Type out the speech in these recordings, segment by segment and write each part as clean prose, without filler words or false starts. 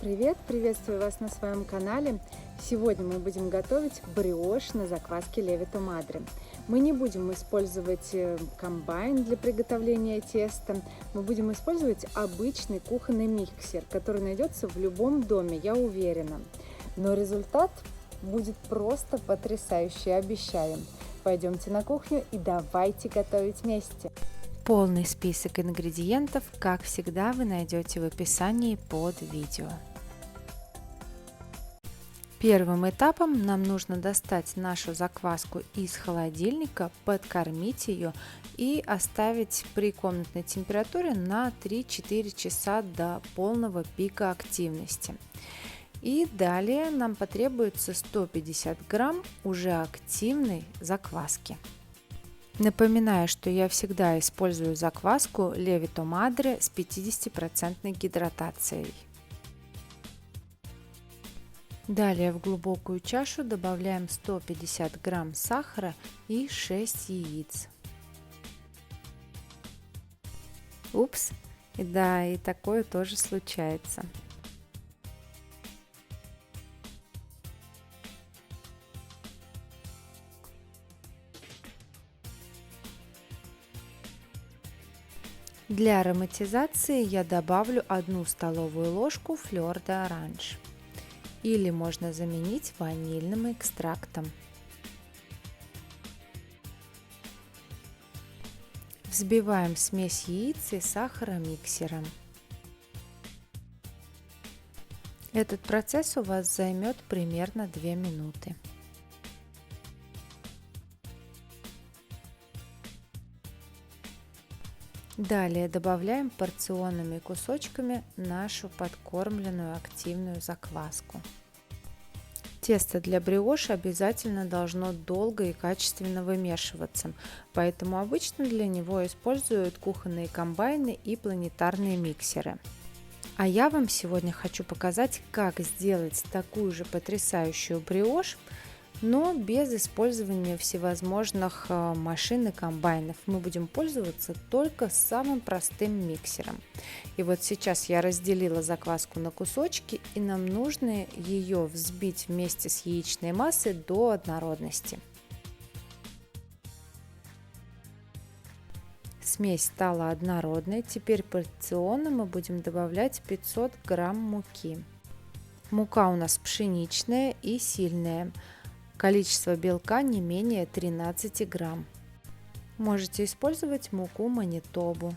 Друзья, привет! Приветствую вас на своем канале. Сегодня мы будем готовить бриош на закваске Левито Мадре. Мы не будем использовать комбайн для приготовления теста. Мы будем использовать обычный кухонный миксер, который найдется в любом доме, я уверена. Но результат будет просто потрясающий, обещаем. Пойдемте на кухню и давайте готовить вместе. Полный список ингредиентов, как всегда, вы найдете в описании под видео. Первым этапом нам нужно достать нашу закваску из холодильника, подкормить ее и оставить при комнатной температуре на 3-4 часа до полного пика активности. И далее нам потребуется 150 грамм уже активной закваски. Напоминаю, что я всегда использую закваску Левито Мадре с 50% гидратацией. Далее в глубокую чашу добавляем 150 грамм сахара и 6 яиц. Упс, да, и такое тоже случается. Для ароматизации я добавлю 1 столовую ложку флёр де оранж, или можно заменить ванильным экстрактом. Взбиваем смесь яиц и сахара миксером. Этот процесс у вас займет примерно 2 минуты. Далее добавляем порционными кусочками нашу подкормленную активную закваску. Тесто для бриоша обязательно должно долго и качественно вымешиваться, поэтому обычно для него используют кухонные комбайны и планетарные миксеры. А я вам сегодня хочу показать, как сделать такую же потрясающую бриош, но без использования всевозможных машин и комбайнов. Мы будем пользоваться только самым простым миксером. И вот сейчас я разделила закваску на кусочки, и нам нужно ее взбить вместе с яичной массой до однородности. Смесь стала однородной, теперь порционно мы будем добавлять 500 грамм муки. Мука у нас пшеничная и сильная. Количество белка не менее 13 грамм. Можете использовать муку Манитобу.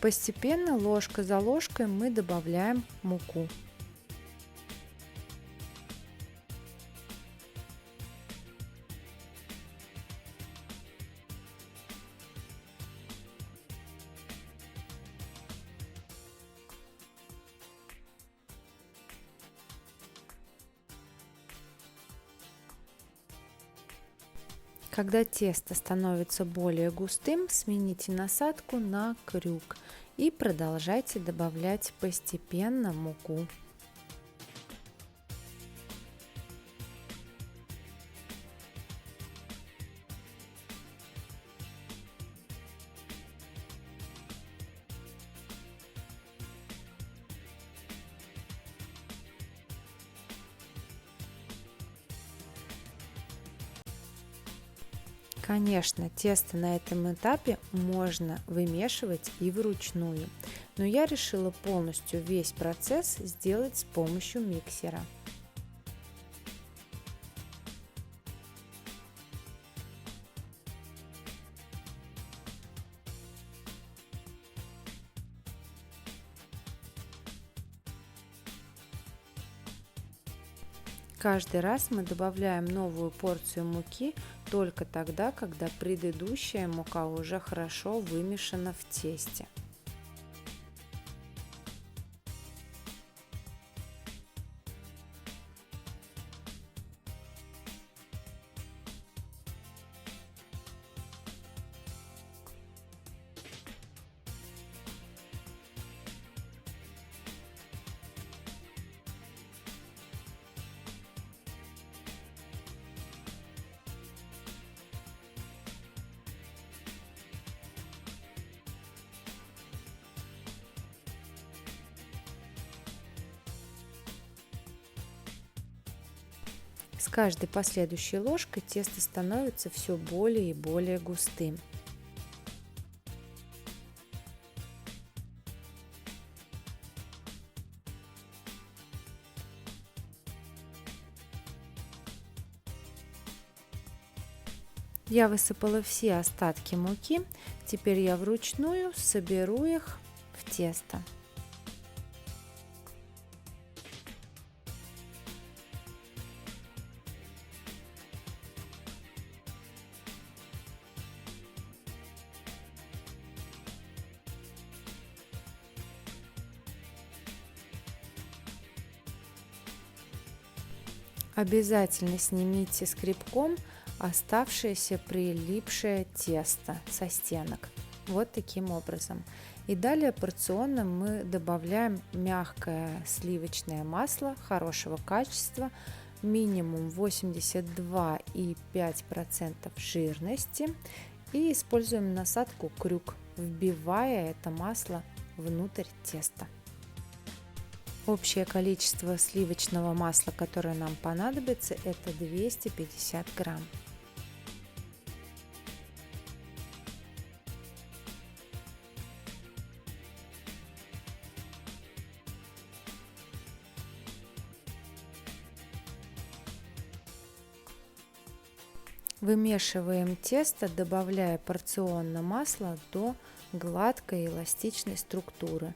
Постепенно, ложка за ложкой, мы добавляем муку. Когда тесто становится более густым, смените насадку на крюк и продолжайте добавлять постепенно муку. Конечно, тесто на этом этапе можно вымешивать и вручную, но я решила полностью весь процесс сделать с помощью миксера. Каждый раз мы добавляем новую порцию муки только тогда, когда предыдущая мука уже хорошо вымешана в тесте. С каждой последующей ложкой тесто становится все более и более густым. Я высыпала все остатки муки, теперь я вручную соберу их в тесто. Обязательно снимите скребком оставшееся прилипшее тесто со стенок. Вот таким образом. И далее порционно мы добавляем мягкое сливочное масло хорошего качества, минимум 82,5% жирности, и используем насадку крюк, вбивая это масло внутрь теста. Общее количество сливочного масла, которое нам понадобится, это 250 грамм. Вымешиваем тесто, добавляя порционно масло до гладкой эластичной структуры.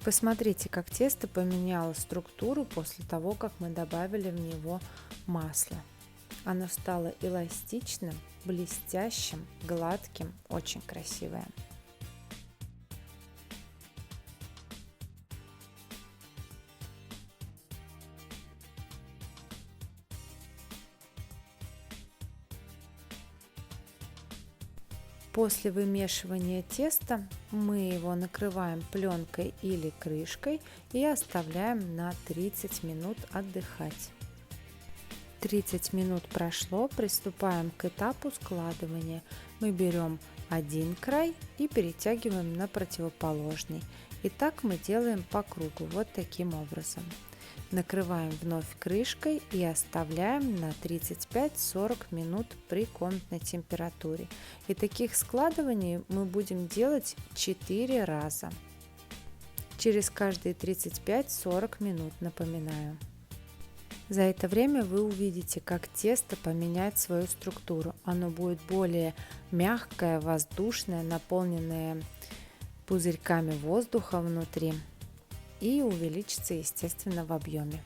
Посмотрите, как тесто поменяло структуру после того, как мы добавили в него масло. Оно стало эластичным, блестящим, гладким, очень красивое. После вымешивания теста мы его накрываем пленкой или крышкой и оставляем на 30 минут отдыхать. 30 минут прошло, приступаем к этапу складывания. Мы берем один край и перетягиваем на противоположный. И так мы делаем по кругу, вот таким образом. Накрываем вновь крышкой и оставляем на 35-40 минут при комнатной температуре. И таких складываний мы будем делать 4 раза. Через каждые 35-40 минут, напоминаю. За это время вы увидите, как тесто поменяет свою структуру. Оно будет более мягкое, воздушное, наполненное пузырьками воздуха внутри. И увеличится, естественно, в объеме.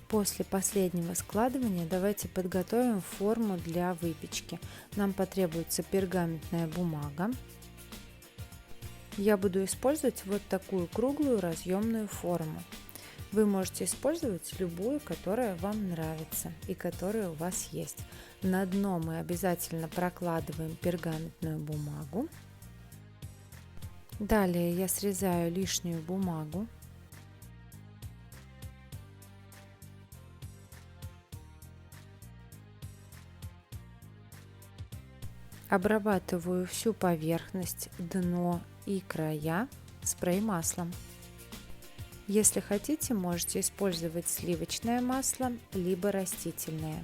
После последнего складывания давайте подготовим форму для выпечки. Нам потребуется пергаментная бумага. Я буду использовать вот такую круглую разъемную форму. Вы можете использовать любую, которая вам нравится и которая у вас есть. На дно мы обязательно прокладываем пергаментную бумагу. Далее я срезаю лишнюю бумагу. Обрабатываю всю поверхность, дно и края спрей-маслом. Если хотите, можете использовать сливочное масло, либо растительное.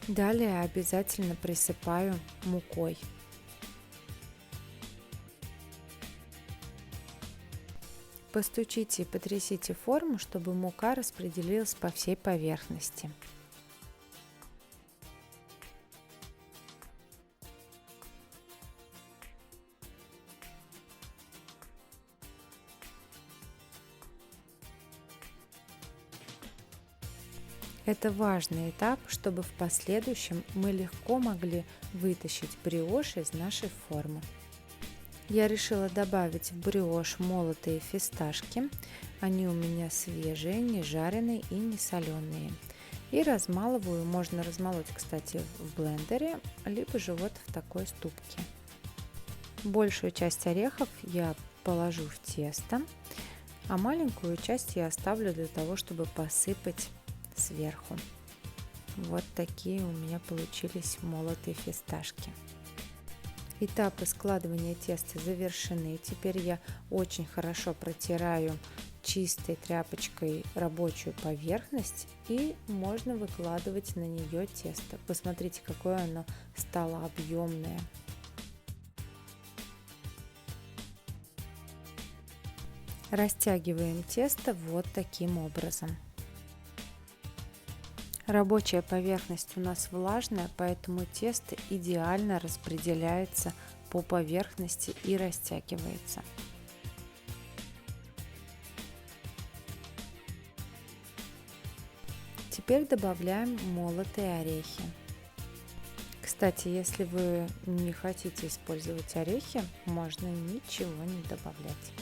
Далее обязательно присыпаю мукой. Постучите и потрясите форму, чтобы мука распределилась по всей поверхности. Это важный этап, чтобы в последующем мы легко могли вытащить бриош из нашей формы. Я решила добавить в бриош молотые фисташки. Они у меня свежие, не жареные и не соленые. И размалываю, можно размолоть, кстати, в блендере, либо же вот в такой ступке. Большую часть орехов я положу в тесто, а маленькую часть я оставлю для того, чтобы посыпать сверху. Вот такие у меня получились молотые фисташки. Этапы складывания теста завершены. Теперь я очень хорошо протираю чистой тряпочкой рабочую поверхность, и можно выкладывать на нее тесто. Посмотрите, какое оно стало объемное. Растягиваем тесто вот таким образом. Рабочая поверхность у нас влажная, поэтому тесто идеально распределяется по поверхности и растягивается. Теперь добавляем молотые орехи. Кстати, если вы не хотите использовать орехи, можно ничего не добавлять.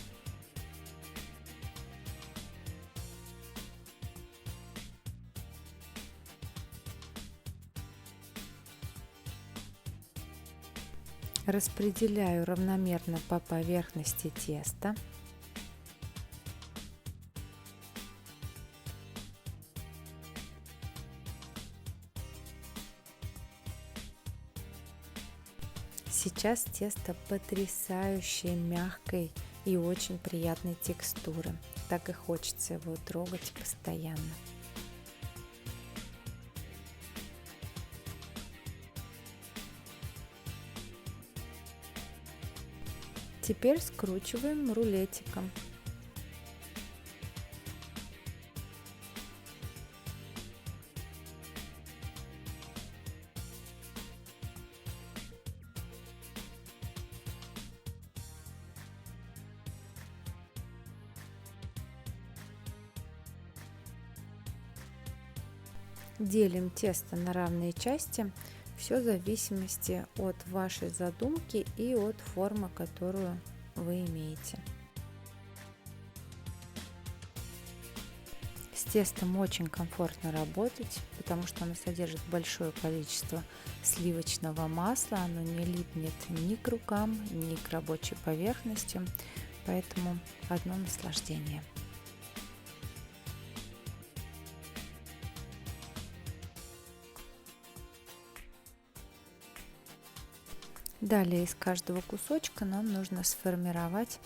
Распределяю равномерно по поверхности теста. Сейчас тесто потрясающе мягкой и очень приятной текстуры. Так и хочется его трогать постоянно. Теперь скручиваем рулетиком. Делим тесто на равные части, все в зависимости от вашей задумки и от формы, которую вы имеете. С тестом очень комфортно работать, потому что оно содержит большое количество сливочного масла, оно не липнет ни к рукам, ни к рабочей поверхности, поэтому одно наслаждение. Далее из каждого кусочка нам нужно сформировать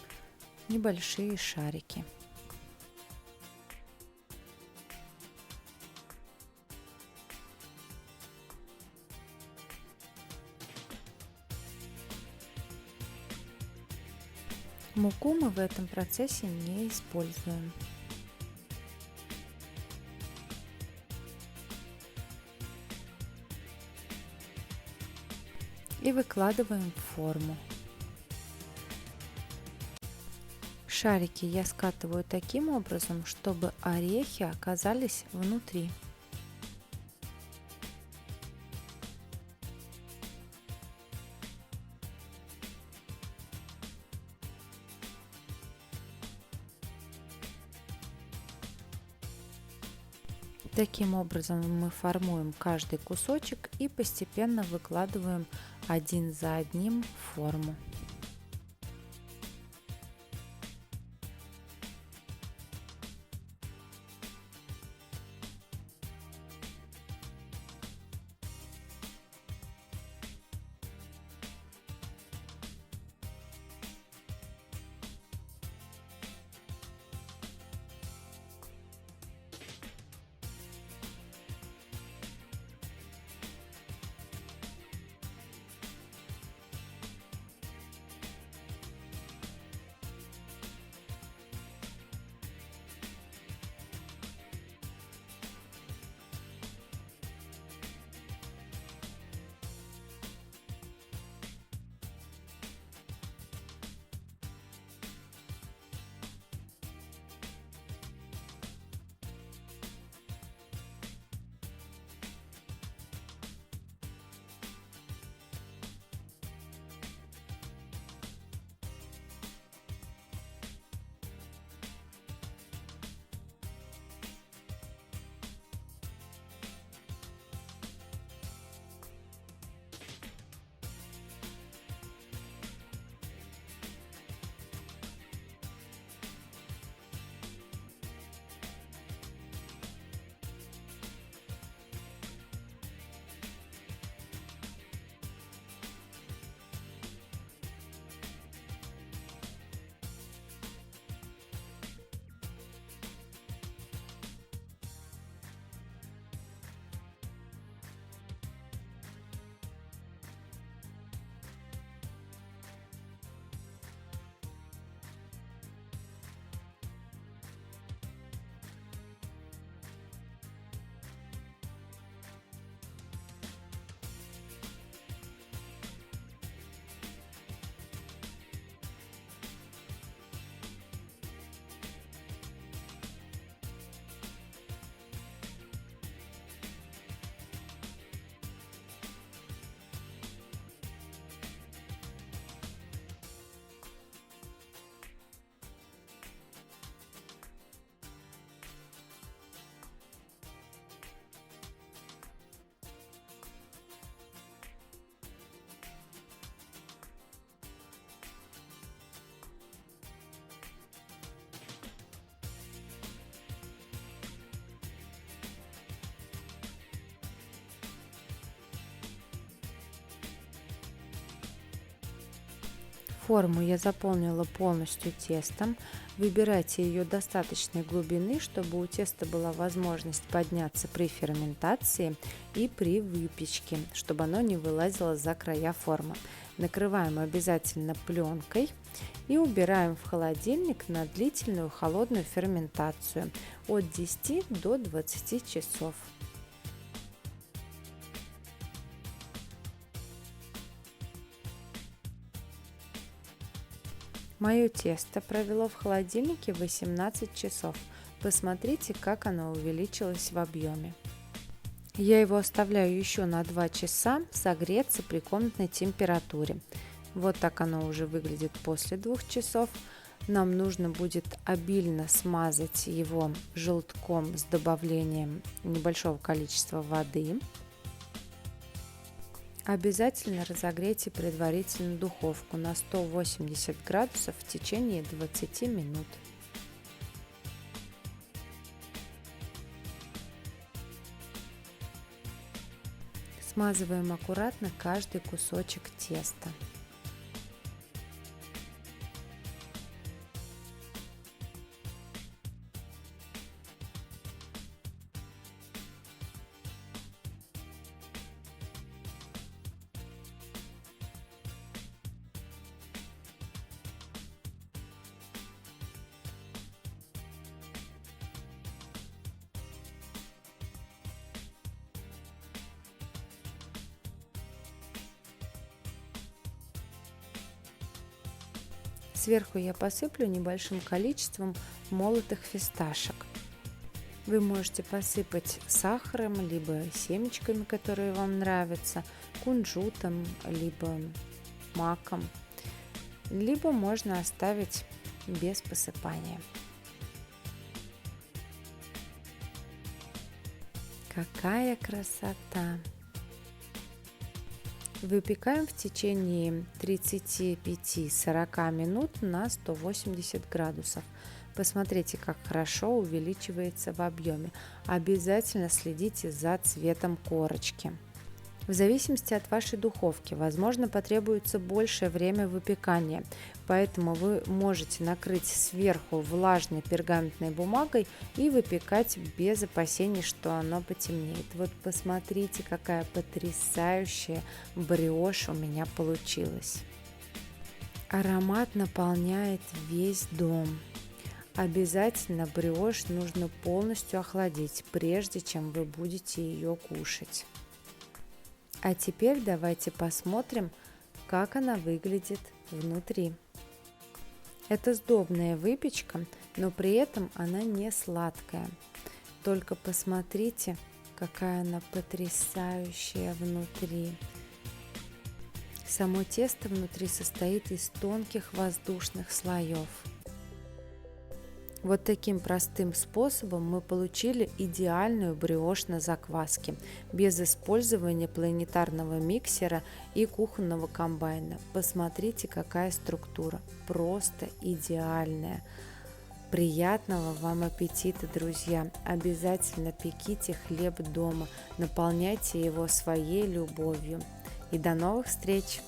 небольшие шарики. Муку мы в этом процессе не используем. И выкладываем в форму. Шарики я скатываю таким образом, чтобы орехи оказались внутри. Таким образом мы формуем каждый кусочек и постепенно выкладываем один за одним в форму. Форму я заполнила полностью тестом. Выбирайте ее достаточной глубины, чтобы у теста была возможность подняться при ферментации и при выпечке, чтобы оно не вылазило за края формы. Накрываем обязательно пленкой и убираем в холодильник на длительную холодную ферментацию от 10 до 20 часов. Мое тесто провело в холодильнике 18 часов. Посмотрите, как оно увеличилось в объеме. Я его оставляю еще на 2 часа согреться при комнатной температуре. Вот так оно уже выглядит после 2 часов. Нам нужно будет обильно смазать его желтком с добавлением небольшого количества воды. Обязательно разогрейте предварительно духовку на 180 градусов в течение 20 минут. Смазываем аккуратно каждый кусочек теста. Сверху я посыплю небольшим количеством молотых фисташек. Вы можете посыпать сахаром, либо семечками, которые вам нравятся, кунжутом, либо маком, либо можно оставить без посыпания. Какая красота! Выпекаем в течение 35-40 минут на 180 градусов. Посмотрите, как хорошо увеличивается в объеме. Обязательно следите за цветом корочки. В зависимости от вашей духовки, возможно, потребуется большее время выпекания, поэтому вы можете накрыть сверху влажной пергаментной бумагой и выпекать без опасений, что оно потемнеет. Вот посмотрите, какая потрясающая бриошь у меня получилась. Аромат наполняет весь дом. Обязательно бриошь нужно полностью охладить, прежде чем вы будете ее кушать. А теперь давайте посмотрим, как она выглядит внутри. Это сдобная выпечка, но при этом она не сладкая. Только посмотрите, какая она потрясающая внутри. Само тесто внутри состоит из тонких воздушных слоев. Вот таким простым способом мы получили идеальную бриошь на закваске, без использования планетарного миксера и кухонного комбайна. Посмотрите, какая структура, просто идеальная. Приятного вам аппетита, друзья! Обязательно пеките хлеб дома, наполняйте его своей любовью. И до новых встреч!